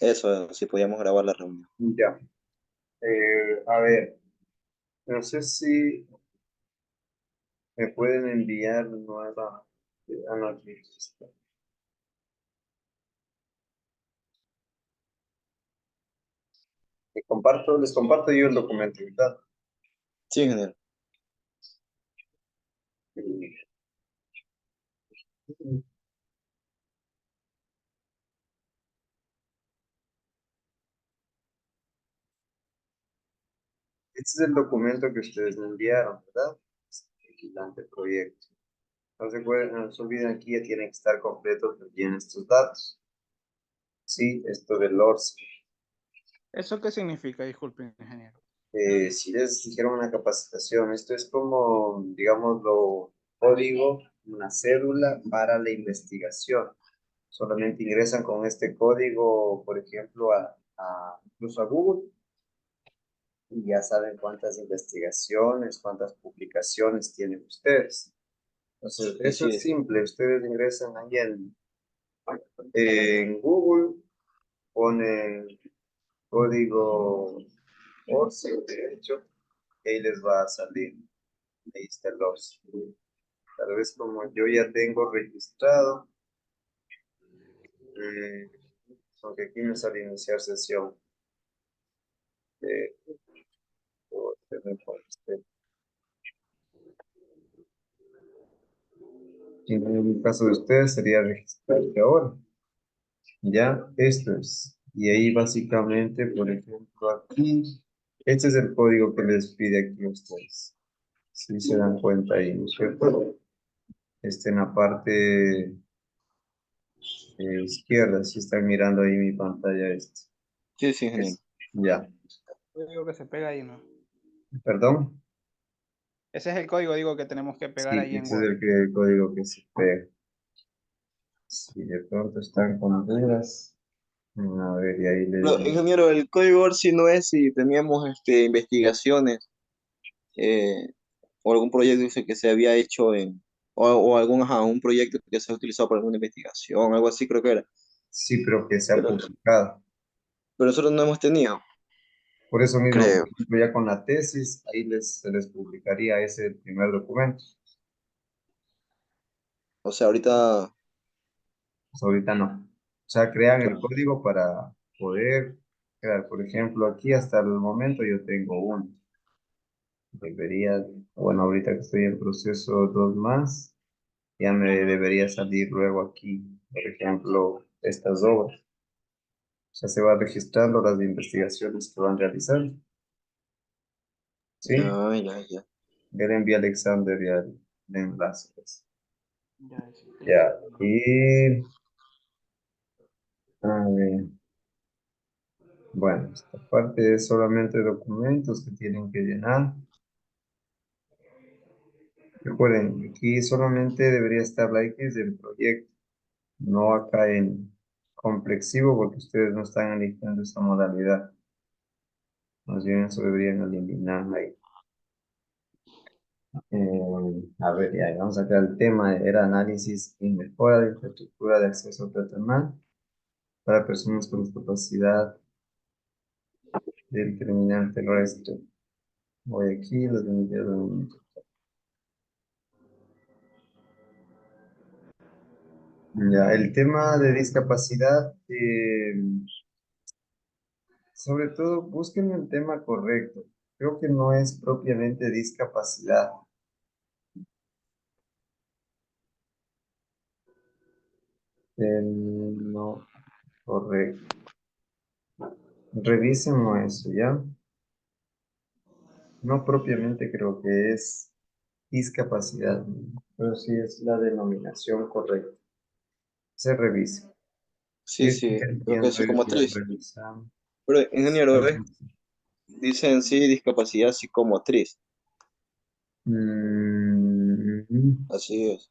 Eso, si podíamos grabar la reunión. Ya. A ver, no sé si me pueden enviar nueva. No, aquí está. Les comparto yo el documento, ¿verdad? Sí, ingeniero. Este es el documento que ustedes me enviaron, ¿verdad? El anteproyecto. No se olviden, aquí ya tienen que estar completos bien estos datos. Sí, esto del ORSA. ¿Eso qué significa? Disculpe, ingeniero. Si les dijeron una capacitación, esto es como, digámoslo, código, una cédula para la investigación. Solamente ingresan con este código, por ejemplo, incluso a Google, y ya saben cuántas investigaciones, cuántas publicaciones tienen ustedes. Entonces, Sí, eso es sí. simple. Ustedes ingresan ahí en Google, ponen código ORCID, de hecho, y ahí les va a salir. Ahí está el ORCID. Tal vez como yo ya tengo registrado, eh, aunque aquí me sale iniciar sesión. eh, en el caso de ustedes sería registrarse ahora. Ya, esto es. Y ahí básicamente, por ejemplo, aquí, este es el código que les pide aquí a ustedes. Si se dan cuenta ahí, ¿no es cierto? En la parte izquierda, si están mirando ahí mi pantalla, Sí, sí, ingeniero. ya, Código que se pega ahí, ¿no? perdón. Ese es el código, digo, que tenemos que pegar Sí, ahí en este es Word. el código que se pega. Si de pronto están con dudas, a ver, y ahí les Pero, digo. ingeniero, el código ORCID no es si teníamos investigaciones o algún proyecto que se había hecho o algún un proyecto que se ha utilizado para alguna investigación, algo así creo que era. Sí, pero que se ha Pero, publicado. pero nosotros no hemos tenido, Por eso mismo, por creo. ejemplo, ya con la tesis, ahí se les publicaría ese primer documento. O sea, ahorita, Pues ahorita no. O sea, crean el claro. código para poder crear. Por ejemplo, aquí hasta el momento yo tengo uno. Debería, bueno, ahorita que estoy en proceso dos más, ya me debería salir luego aquí, por ejemplo, estas obras. O sea, se va registrando las investigaciones que van realizando. ¿Sí? Ya, ya, ya. Ya le envié a Alexander ya el enlace, pues. Ya, sí, Ya. Y, a ver, bueno, esta parte es solamente documentos que tienen que llenar. Recuerden, aquí solamente debería estar la X del proyecto, no acá en complexivo, porque ustedes no están eligiendo esa modalidad. Más bien eso deberían eliminarla ahí. A ver, ya vamos a acá el tema, era análisis y mejora de infraestructura de acceso peatonal para personas con discapacidad del terminal terrestre. Voy aquí, los límites. Ya, el tema de discapacidad, sobre todo busquen el tema correcto. Creo que no es propiamente discapacidad. No, correcto. Revisen eso, ¿ya? No propiamente creo que es discapacidad, pero sí es la denominación correcta. Se revise. Sí, Esto sí, ya creo que es entiendo yo que ya psicomotriz. revisamos. Pero, ingeniero, ¿ves? Dicen sí, discapacidad psicomotriz. Mm, Así es.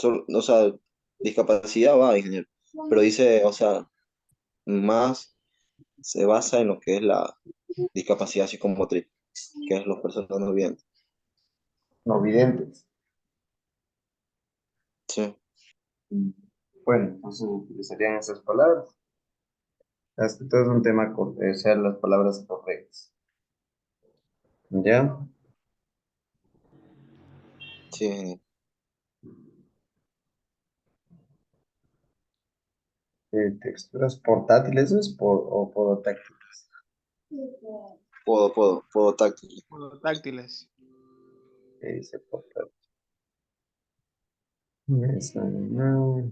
O sea, discapacidad va, ingeniero. Pero dice, o sea, más se basa en lo que es la discapacidad psicomotriz, que es los personas no videntes. no videntes. Sí. Mm, bueno, entonces utilizarían esas palabras. Es que todo es un tema, o sea, las palabras correctas. ¿Ya? Sí, ingeniero. Texturas portátiles ¿es o portátiles? Puedo táctil. Fototáctiles. ¿Qué dice portátil? Esa no.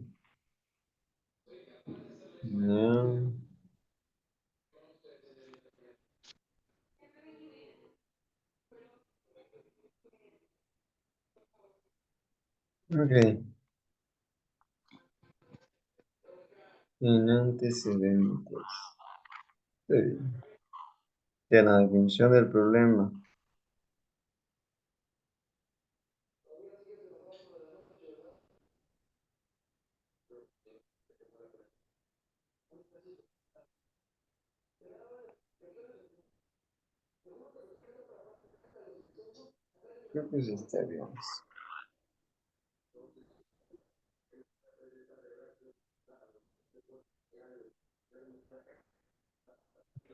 No. Ok. En antecedentes. Está bien. Ya la definición del problema. Creo que sí está bien.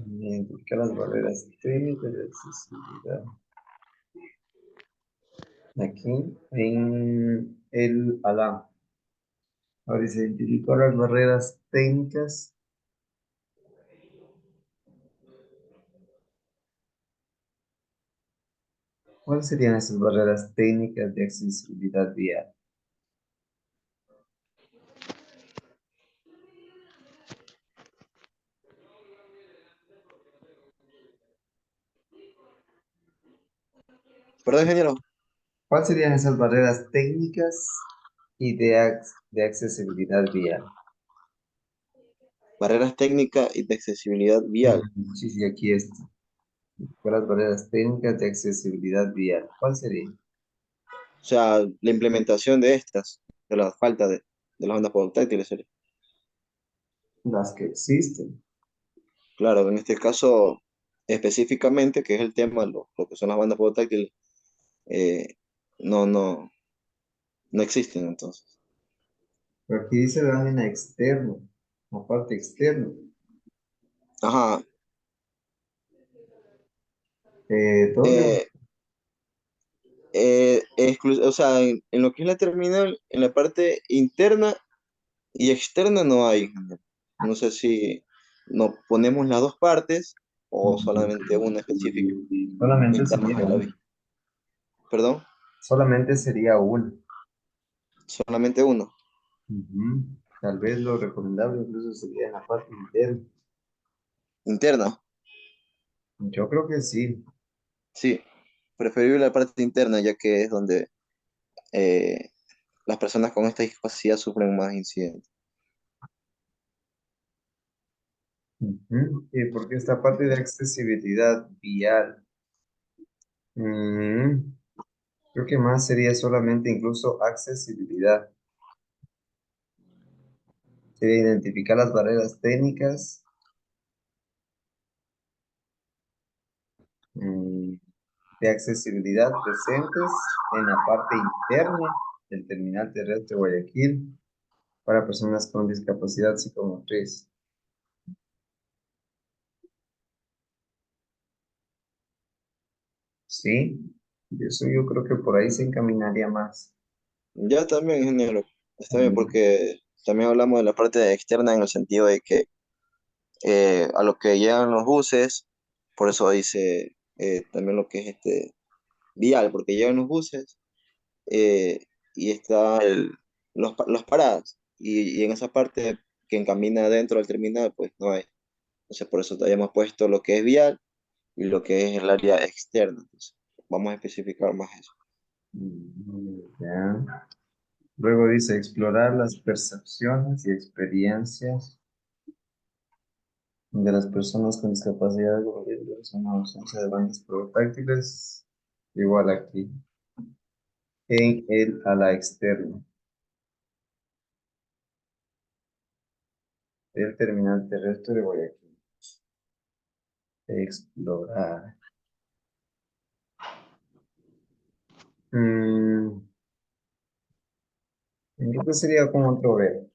Identificar las barreras técnicas de accesibilidad. Aquí en el ALA. Ahora se identificó las barreras técnicas. ¿Cuáles serían esas barreras técnicas de accesibilidad vial? Perdón, ingeniero. ¿Cuáles serían esas barreras técnicas y de accesibilidad vial? Barreras técnicas y de accesibilidad vial. Sí, sí, aquí está. ¿Cuáles barreras técnicas de accesibilidad vial? ¿Cuál sería? O sea, la implementación de estas, de la falta de las ondas portátiles. Las que existen. Claro, en este caso específicamente, que es el tema, lo que son las bandas portátiles, eh, no, no, no existen entonces. Pero aquí dice lámina externa, la parte externa. Ajá. Todo bien. eh, o sea, en lo que es la terminal, en la parte interna y externa no hay. No sé si nos ponemos las dos partes o solamente una específica, Solamente interna sería de la una. vía. Perdón, Solamente sería una. solamente uno. Ujú. Tal vez lo recomendable incluso sería en la parte interna. Interna, Yo creo que sí. sí. Preferible la parte interna, ya que es donde eh, las personas con esta discapacidad sufren más incidentes. Ujú. Y porque esta parte de accesibilidad vial, mm, creo que más sería solamente incluso accesibilidad. Sería identificar las barreras técnicas, mm, de accesibilidad presentes en la parte interna del terminal terrestre Guayaquil para personas con discapacidad psicomotriz. Sí, y eso yo creo que por ahí se encaminaría más. Ya también, ingeniero, está bien Mm, porque también hablamos de la parte externa en el sentido de que a lo que llegan los buses, por eso dice también lo que es este vial, porque llegan los buses eh, y está los paradas y en esa parte que encamina dentro del terminal, pues no hay. Entonces por eso te habíamos puesto lo que es vial y lo que es el área externa. Entonces, vamos a especificar más eso. ya. Luego dice explorar las percepciones y experiencias de las personas con discapacidad de una ausencia de bandas portátiles. Igual aquí, en el a la externa. El terminal terrestre de Guayaquil. Explorar. Mm, Creo que sería como otro ver.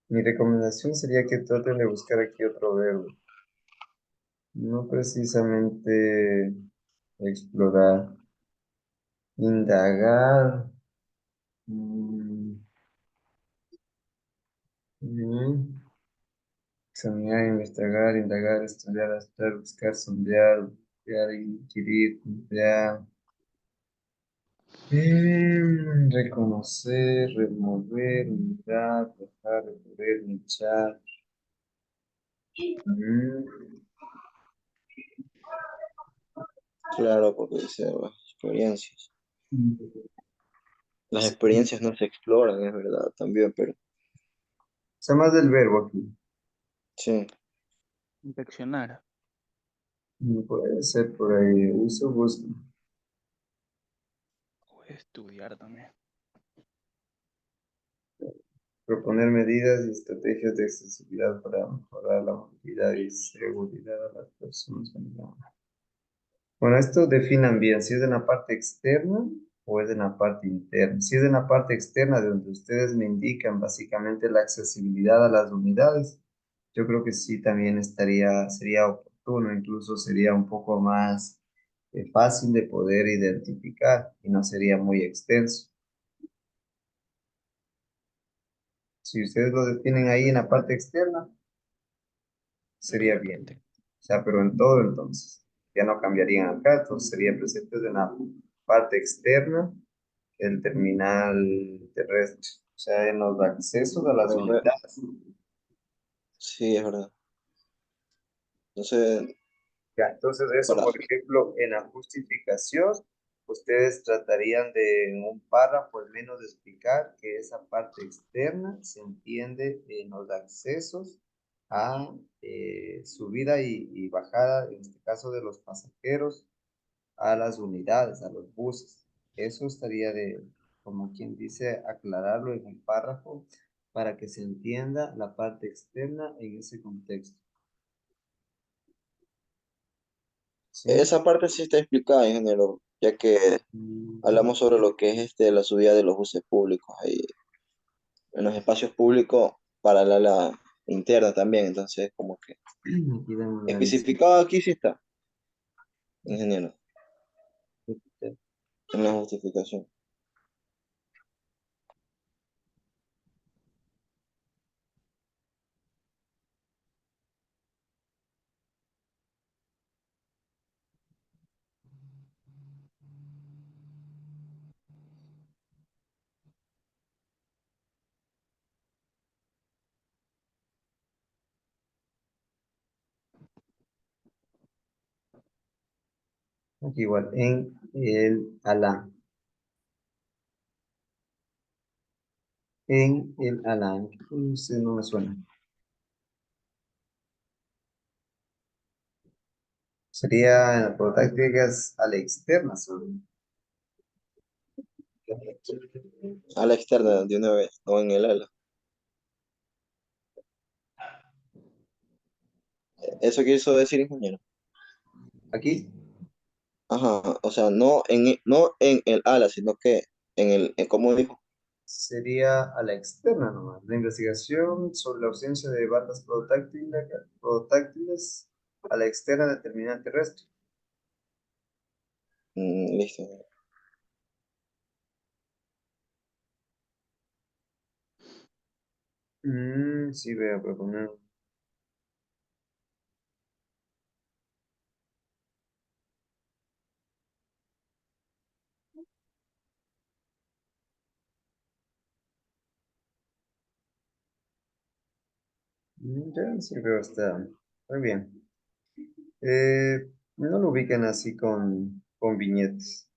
Mi recomendación sería que traten de buscar aquí otro verbo. No precisamente explorar, indagar. mm, mm, Examinar, investigar, indagar, estudiar, astrar, buscar, sondear, crear, inquirir, emplear, reconocer, remover, mirar, dejar, recorrer, luchar. Mm, Claro, porque dice las experiencias. Las sí. experiencias no se exploran, es verdad, también, pero Sea más del verbo aquí. sí. Infeccionar. Puede ser por ahí. Uso, busco. O estudiar también. Proponer medidas y estrategias de accesibilidad para mejorar la movilidad y seguridad de las personas. Bueno, esto definan bien si es de la parte externa o es de la parte interna. Si es de la parte externa, de donde ustedes me indican básicamente la accesibilidad a las unidades, yo creo que sí también sería oportuno, incluso sería un poco más fácil de poder identificar y no sería muy extenso. Si ustedes lo definen ahí en la parte externa, En sería la bien. parte. O sea, pero en todo entonces, ya no cambiarían acá, entonces sería presentes en la parte externa el terminal terrestre, o sea, en los accesos a las unidades. Sí, es verdad. Entonces, Ya, entonces eso, para, por ejemplo, en la justificación, ustedes tratarían de en un párrafo al menos de explicar que esa parte externa se entiende en los accesos a subida y bajada, en este caso de los pasajeros, a las unidades, a los buses. Eso estaría de, como quien dice, aclararlo en el párrafo para que se entienda la parte externa en ese contexto. ¿Sí? esa parte sí está explicada, ingeniero, ya que Mm, hablamos sobre lo que es la subida de los buses públicos ahí en los espacios públicos para la interna también, entonces como que aquí damos la lista. especificado aquí sí está, ingeniero, en la justificación. Aquí igual, en el Alá. En el Alá. Usted no me suena. Sería en la tácticas a la externa solo. A la externa de una vez, no en el ala. ¿Eso quiso decir, ingeniero? Aquí Ajá, o sea, no en el ala, sino que ¿cómo dijo? sería a la externa nomás. La investigación sobre la ausencia de bandas protáctiles a la externa del terminal terrestre. Listo. Sí, voy a proponer. Ya, sí veo, está muy bien. No lo ubiquen así con viñetas.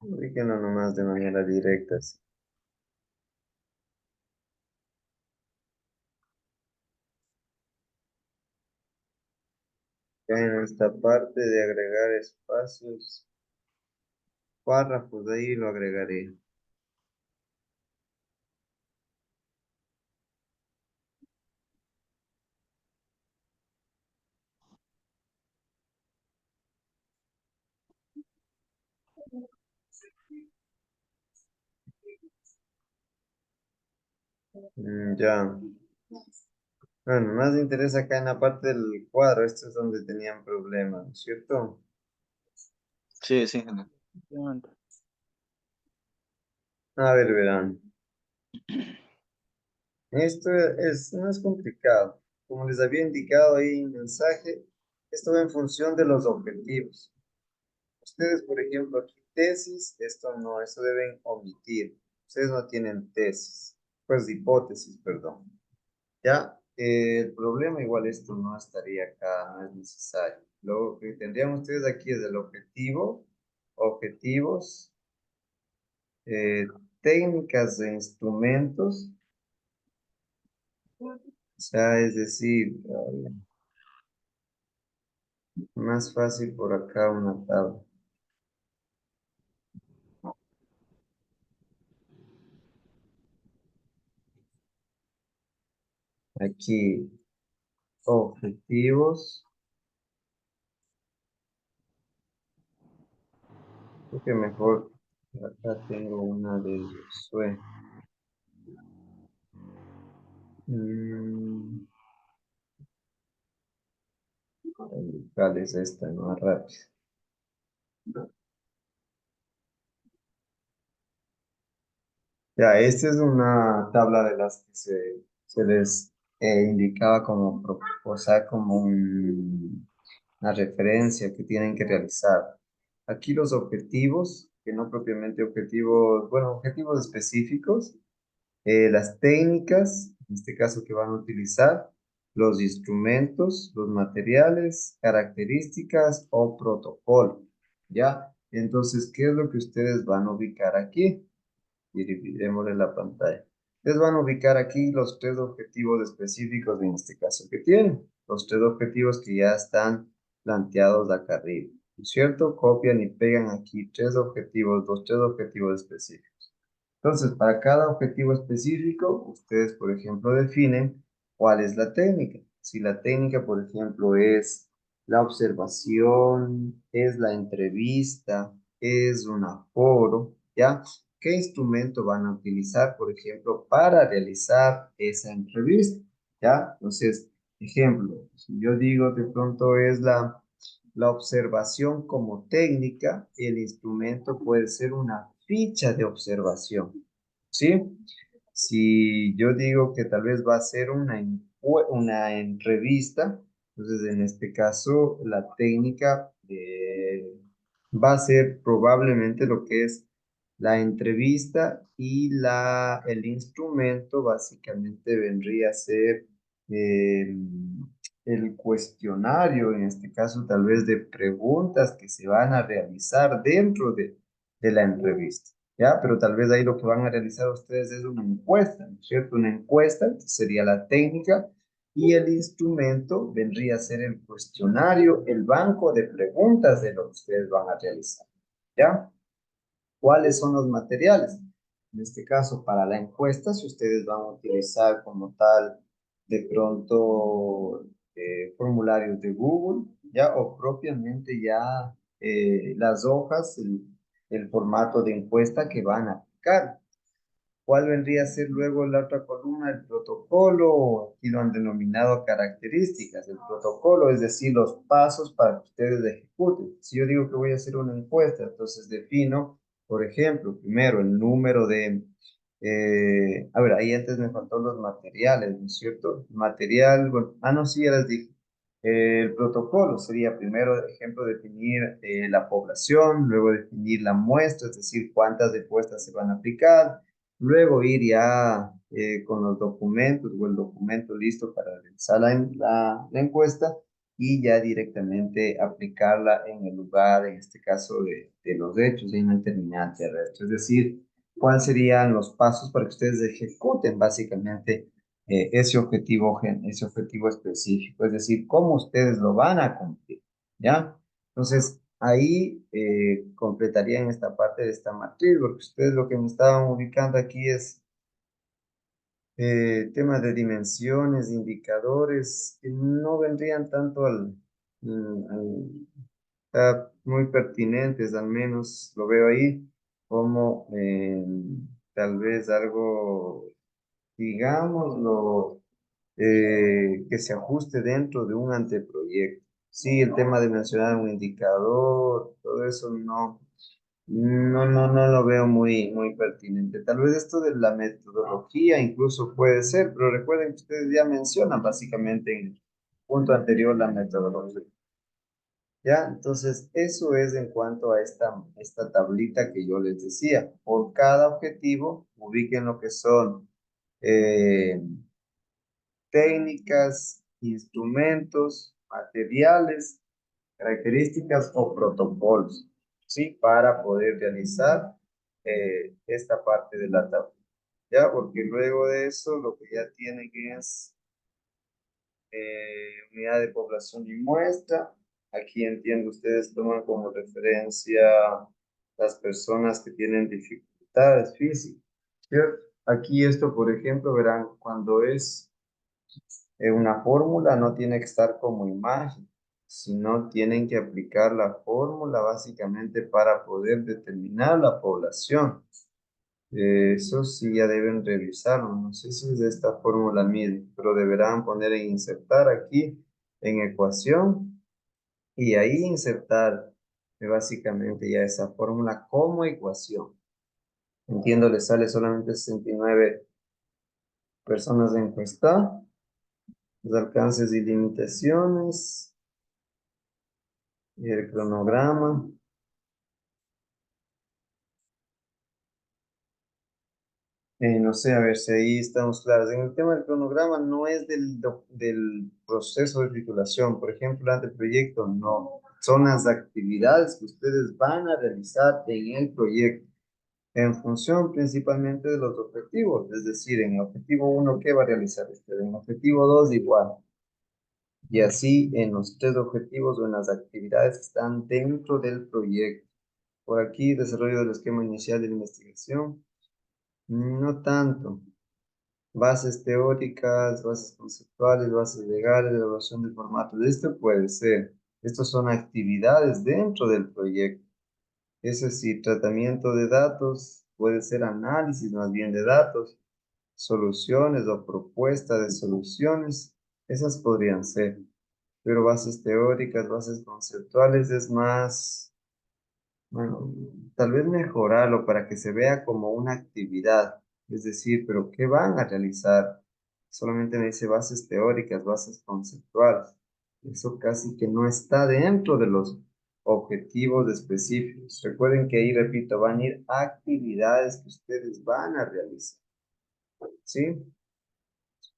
Ubíquenlo nomás de manera directa. Así. Ya en esta parte de agregar espacios, párrafos, de ahí lo agregaré. Ya. Bueno, más me interesa acá en la parte del cuadro. Esto es donde tenían problemas, ¿no es cierto? Sí, sí, ingeniero. Efectivamente. A ver, verán. Esto no es complicado. Como les había indicado ahí en el mensaje, esto va en función de los objetivos. Ustedes, por ejemplo, aquí tesis, esto no, eso deben omitir. Ustedes no tienen tesis, pues hipótesis, perdón. Ya, el problema igual esto no estaría acá, no es necesario. Lo que tendrían ustedes aquí es el objetivo, objetivos, eh, técnicas de instrumentos, o sea, es decir, más fácil por acá una tabla. Aquí, objetivos. Creo que mejor, acá tengo una de Josué. Mm, ¿Cuál es esta? Más rápido. Ya, esta es una tabla de las que se les indicaba como, o sea, como una referencia que tienen que realizar. Aquí los objetivos, que no propiamente objetivos, bueno, objetivos específicos, las técnicas, en este caso que van a utilizar, los instrumentos, los materiales, características o protocolo, ¿ya? Entonces, ¿qué es lo que ustedes van a ubicar aquí? Y dividiremos la pantalla. Ustedes van a ubicar aquí los tres objetivos específicos en este caso que tienen. Los tres objetivos que ya están planteados acá arriba. ¿No es cierto? Copian y pegan aquí tres objetivos, los tres objetivos específicos. Entonces, para cada objetivo específico, ustedes, por ejemplo, definen cuál es la técnica. Si la técnica, por ejemplo, es la observación, es la entrevista, es un aforo, ¿ya? ¿Qué instrumento van a utilizar, por ejemplo, para realizar esa entrevista? ¿Ya? Entonces, ejemplo, si yo digo de pronto es la observación como técnica, el instrumento puede ser una ficha de observación, ¿sí? Si yo digo que tal vez va a ser una entrevista, entonces en este caso la técnica va a ser probablemente lo que es la entrevista y el instrumento básicamente vendría a ser eh, el cuestionario, en este caso tal vez de preguntas que se van a realizar dentro de la entrevista, ¿ya? Pero tal vez ahí lo que van a realizar ustedes es una encuesta, ¿no es cierto? Una encuesta sería la técnica y el instrumento vendría a ser el cuestionario, el banco de preguntas de lo que ustedes van a realizar, ¿ya? ¿Cuáles son los materiales? En este caso, para la encuesta, si ustedes van a utilizar como tal, de pronto, formularios de Google, ya, o propiamente ya las hojas, el formato de encuesta que van a aplicar. ¿Cuál vendría a ser luego la otra columna? El protocolo, o aquí lo han denominado características. El protocolo, es decir, los pasos para que ustedes ejecuten. Si yo digo que voy a hacer una encuesta, entonces defino, por ejemplo, primero el número de... a ver, ahí antes me faltó los materiales, ¿no es cierto? Material, bueno, no, sí, ya les dije. El protocolo sería primero, ejemplo, definir la población, luego definir la muestra, es decir, cuántas encuestas se van a aplicar. Luego ir ya con los documentos o el documento listo para realizar la encuesta y ya directamente aplicarla en el lugar, en este caso, de los hechos en el terminal terrestre. Es decir, cuáles serían los pasos para que ustedes ejecuten básicamente ese objetivo específico. Es decir, cómo ustedes lo van a cumplir, ¿ya? Entonces, ahí completarían esta parte de esta matriz, porque ustedes lo que me estaban ubicando aquí es temas de dimensiones, indicadores, que no vendrían tanto muy pertinentes, al menos lo veo ahí, como tal vez algo. digámoslo, que se ajuste dentro de un anteproyecto. Sí, el tema de mencionar un indicador, todo eso no lo veo muy pertinente. Tal vez esto de la metodología incluso puede ser, pero recuerden que ustedes ya mencionan básicamente en el punto anterior la metodología. ¿Ya? Entonces, eso es en cuanto a esta tablita que yo les decía. Por cada objetivo, ubiquen lo que son eh, técnicas, instrumentos, materiales, características o protocolos, ¿sí? Para poder realizar esta parte de la tabla, ¿ya? Porque luego de eso lo que ya tienen es unidad de población y muestra. Aquí entiendo, ustedes toman como referencia las personas que tienen dificultades físicas, ¿cierto? Aquí esto, por ejemplo, verán, cuando es una fórmula no tiene que estar como imagen, sino tienen que aplicar la fórmula básicamente para poder determinar la población. Eso sí ya deben revisarlo. No sé si es de esta fórmula misma, pero deberán poner en insertar aquí en ecuación y ahí insertar básicamente ya esa fórmula como ecuación. Entiendo, le sale solamente 69 personas de encuesta, los alcances y limitaciones. Y el cronograma. No sé, a ver si ahí estamos claros. En el tema del cronograma no es del proceso de titulación. Por ejemplo, el anteproyecto, no. Son las actividades que ustedes van a realizar en el proyecto en función principalmente de los objetivos. Es decir, en el objetivo uno, ¿qué va a realizar usted? En el objetivo 2 igual. Y así en los tres objetivos o en las actividades que están dentro del proyecto. Por aquí, desarrollo del esquema inicial de la investigación. No tanto. Bases teóricas, bases conceptuales, bases legales, elaboración de formatos. Esto puede ser. Estos son actividades dentro del proyecto. Es decir, tratamiento de datos, puede ser análisis más bien de datos, soluciones o propuesta de soluciones. Esas podrían ser. Pero bases teóricas, bases conceptuales es más. Bueno, tal vez mejorarlo para que se vea como una actividad, es decir, pero ¿qué van a realizar? Solamente me dice bases teóricas, bases conceptuales. Eso casi que no está dentro de los objetivos específicos. Recuerden que ahí, repito, van a ir actividades que ustedes van a realizar, ¿sí?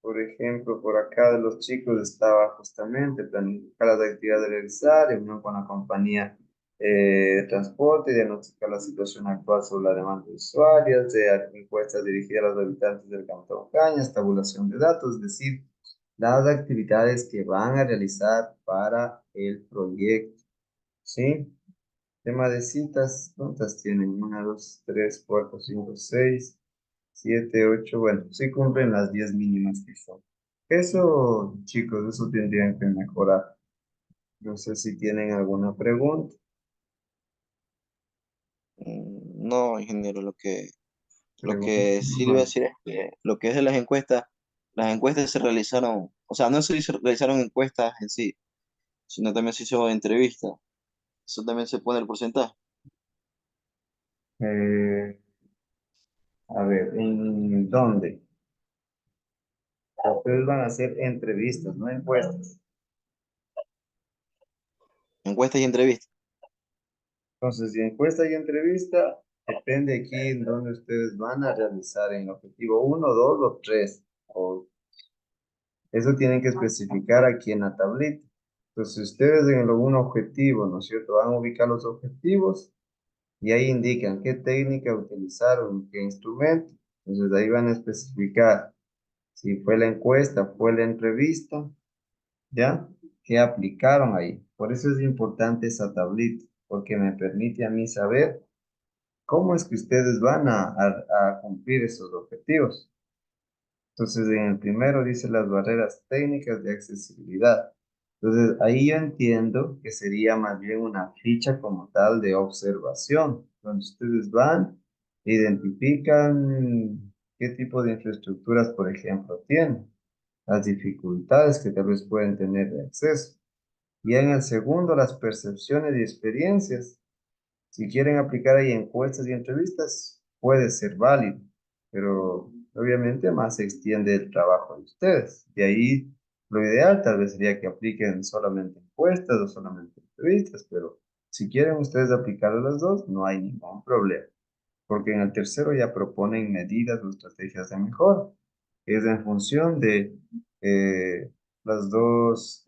Por ejemplo, por acá de los chicos estaba justamente planificar las actividades de realizar, en unión con la compañía de transporte, diagnosticar la situación actual sobre la demanda de usuarios, de encuestas dirigidas a los habitantes del Cantón Cañas, tabulación de datos, es decir, las actividades que van a realizar para el proyecto, ¿sí? Tema de citas, ¿cuántas tienen? Una, dos, tres, cuatro, cinco, seis, siete, ocho. Bueno, sí cumplen las 10 mínimas que son. Eso, chicos, eso tendrían que mejorar. No sé si tienen alguna pregunta. No, ingeniero, lo Pregunta. que sí le voy a decir es que lo que es de las encuestas se realizaron, o sea, no se realizaron encuestas en sí, sino también se hizo entrevistas. Eso también se pone el porcentaje. Eh, a ver, ¿en dónde? Ustedes van a hacer entrevistas, no encuestas. Encuestas y entrevistas. Entonces, si encuesta y entrevista, depende aquí en dónde ustedes van a realizar, en objetivo uno, 2 o 3. O eso tienen que especificar aquí en la tablita. Entonces, ustedes en algún objetivo, ¿no es cierto? Van a ubicar los objetivos y ahí indican qué técnica utilizaron, qué instrumento. Entonces, ahí van a especificar si fue la encuesta, fue la entrevista, ¿ya? ¿Qué aplicaron ahí? Por eso es importante esa tablita, porque me permite a mí saber cómo es que ustedes van a cumplir esos objetivos. Entonces, en el primero dice las barreras técnicas de accesibilidad. Entonces, ahí yo entiendo que sería más bien una ficha como tal de observación, donde ustedes van, identifican qué tipo de infraestructuras, por ejemplo, tienen, las dificultades que tal vez pueden tener de acceso. Y en el segundo, las percepciones y experiencias. Si quieren aplicar ahí encuestas y entrevistas, puede ser válido, pero obviamente más se extiende el trabajo de ustedes. De ahí, lo ideal tal vez sería que apliquen solamente encuestas o solamente entrevistas, pero si quieren ustedes aplicar a las dos, no hay ningún problema, porque en el tercero ya proponen medidas o estrategias de mejora, que es en función de los dos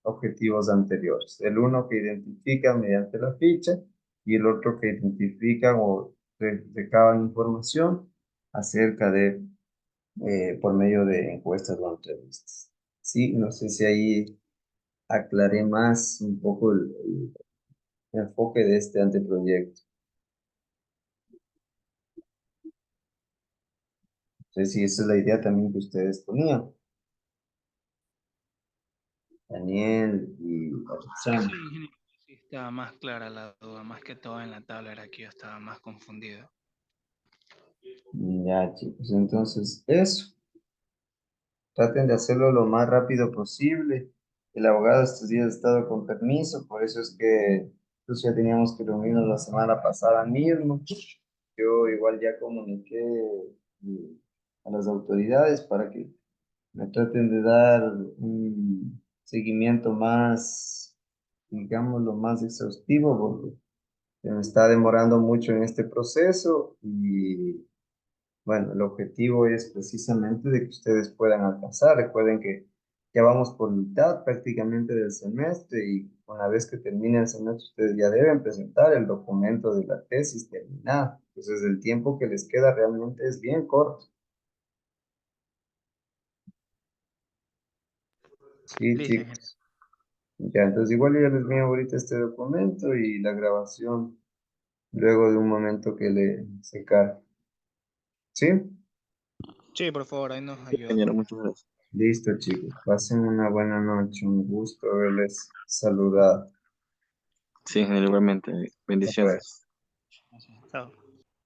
objetivos anteriores. El uno que identifica mediante la ficha y el otro que identifican o recaban información acerca de, por medio de encuestas o entrevistas. Sí, no sé si ahí aclaré más un poco el enfoque de este anteproyecto. No sé si esa es la idea también que ustedes ponían, Daniel y Sí, Alexander. ingeniero, sí estaba más clara la duda, más que todo en la tabla era que yo estaba más confundido. Ya, chicos, entonces eso. Traten de hacerlo lo más rápido posible. El abogado estos días ha estado con permiso, por eso es que pues, ya teníamos que reunirnos la semana pasada mismo. Yo igual ya comuniqué a las autoridades para que me traten de dar un seguimiento más, digamos, lo más exhaustivo, porque se me está demorando mucho en este proceso y bueno, el objetivo es precisamente de que ustedes puedan alcanzar. Recuerden que ya vamos por mitad prácticamente del semestre y una vez que termine el semestre ustedes ya deben presentar el documento de la tesis terminada. Entonces el tiempo que les queda realmente es bien corto. Sí, Listo, ingeniero. chicos. Ya, entonces igual yo ya les envío ahorita este documento y la grabación luego de un momento que le se cargue. ¿Sí? Sí, por favor, ahí nos ayuda. Ingeniero, muchas gracias. Listo, chicos. Pasen una buena noche. Un gusto haberles saludado. Sí, ingeniero, igualmente. Hasta luego. Bendiciones. Chao.